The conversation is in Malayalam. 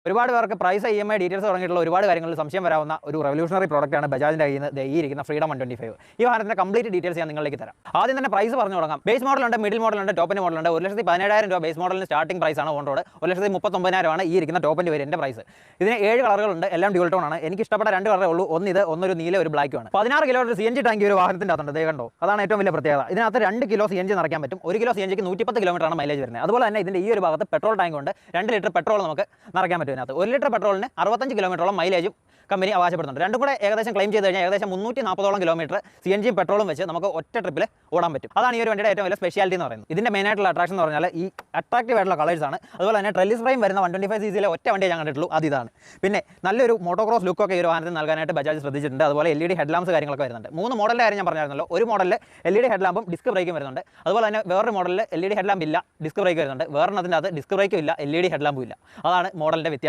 ഒരുപാട് പേർക്ക് പ്രൈസ് EMI ഡീറ്റെയിൽസ് തുടങ്ങിയിട്ടുള്ള ഒരുപാട് കാര്യങ്ങളിൽ സംശയം വരാവുന്ന ഒരു റെവല്യൂഷണറി പ്രോഡക്റ്റാണ് ബജാജിൻ്റെ കയ്യിൽ നിന്ന് ഈ ഇരിക്കുന്ന ഫ്രീഡം 125. ഈ വാഹനത്തിന്റെ കംപ്ലീറ്റ് ഡീറ്റെയിൽസ് ഞാൻ നിങ്ങളിലേക്ക് തരാം. ആദ്യം തന്നെ പ്രൈസ് പറഞ്ഞു തുടങ്ങാം. ബേസ് മോഡലുണ്ട്, മിഡിൽ മോഡലുണ്ട്, ടോപ്പ് എൻഡ് മോഡലുണ്ട്. 1,17,000 രൂപ ബേസ് മോഡലിന് സ്റ്റാർട്ടിംഗ് പ്രൈസ് ആണ് ഓൺ റോഡ്. 1,39,000 ആണ് ഈ ഇരിക്കുന്ന ടോപ്പ് എൻഡ് വേരിയന്റ് പ്രൈസ്. ഇതിന് 7 കളറുകളുണ്ട്, എല്ലാം ഡ്യുവൽ ടോൺ ആണ്. എനിക്ക് ഇഷ്ടപ്പെട്ട 2 കളറേ ഉള്ളൂ. ഒന്നൊരു നീല, ഒരു ബ്ലാക്കും ആണ്. 16 കിലോ CNG ടാങ്ക് ഒരു വാഹനത്തിന്റെ അകത്തുണ്ട്. ദേ കണ്ടോ, അതാണ് ഏറ്റവും വലിയ പ്രത്യേകത. ഇതിനകത്ത് 2 കിലോ CNG നിറയ്ക്കാൻ പറ്റും. 1 കിലോ CNGക്ക് 110 കിലോമീറ്റർ ആണ് മൈലേജ് വരുന്നത്. അതുപോലെ തന്നെ ഇതിന്റെ ഈ ഒരു ഭാഗത്ത് പെട്രോൾ ടാങ്ക് ഉണ്ട്. 2 ലിറ്റർ പെട്രോൾ നമുക്ക് നിറയ്ക്കാൻ പറ്റും. ഇതിനകത്ത് 1 ലിറ്റർ പെട്രോളിന് 65 കിലോമീറ്ററോളം മൈലേജും കമ്പനി അവകാശപ്പെടുന്നുണ്ട്. രണ്ടും കൂടെ ഏകദേശം ക്ലെയിം ചെയ്ത് കഴിഞ്ഞാൽ ഏകദേശം 340ഓളം കിലോമീറ്റർ CNG പെട്രോളും വെച്ച് നമുക്ക് ഒറ്റ ട്രിപ്പിൽ ഓടാൻ പറ്റും. അതാണ് ഈ ഒരു വണ്ടിയുടെ ഏറ്റവും വലിയ സ്പെഷ്യാലിറ്റി എന്ന് പറയുന്നത്. ഇതിന്റെ മെയിൻ ആയിട്ടുള്ള അട്രാക്ഷൻ എന്ന് പറഞ്ഞാൽ ഈ അട്രാക്റ്റീവ് ആയിട്ടുള്ള കളേഴ്സ് ആണ്. അതുപോലെ തന്നെ ട്രെല്ലിസ് ഫ്രെയിം വരുന്ന 125cc ഒറ്റ വണ്ടിയെ ഞാൻ കണ്ടിട്ടുള്ളൂ, അത് ഇതാണ്. പിന്നെ നല്ലൊരു മോട്ടോക്രോസ് ലുക്കൊക്കെ ഈ ഒരു വാഹനത്തിന് നൽകാനായിട്ട് ബജാജ് ശ്രദ്ധിച്ചിട്ടുണ്ട്. അതുപോലെ LED ഹെഡ്ലാംപ്സ് കാര്യങ്ങളൊക്കെ വരുന്നുണ്ട്. 3 മോഡലിൻ്റെ കാര്യം ഞാൻ പറഞ്ഞായിരുന്നല്ലോ. ഒരു മോഡലിൽ LED ഹെഡ്ലാമ്പും ഡിസ്ക് ബ്രേക്കും വരുന്നുണ്ട്. അതുപോലെ തന്നെ വേറൊരു മോഡലിൽ LED ഹെഡ്ലാമ്പ് ഇല്ല, ഡിസ്ക് ബ്രേക്ക് വരുന്നുണ്ട്. വേറൊന്നതിൻ്റെ അത് ഡിസ്ക് ബ്രേക്കും ഇല്ല, LED ഹെഡ്ലാമ്പും ഇല്ല. അതാണ് മോഡലിൻ്റെ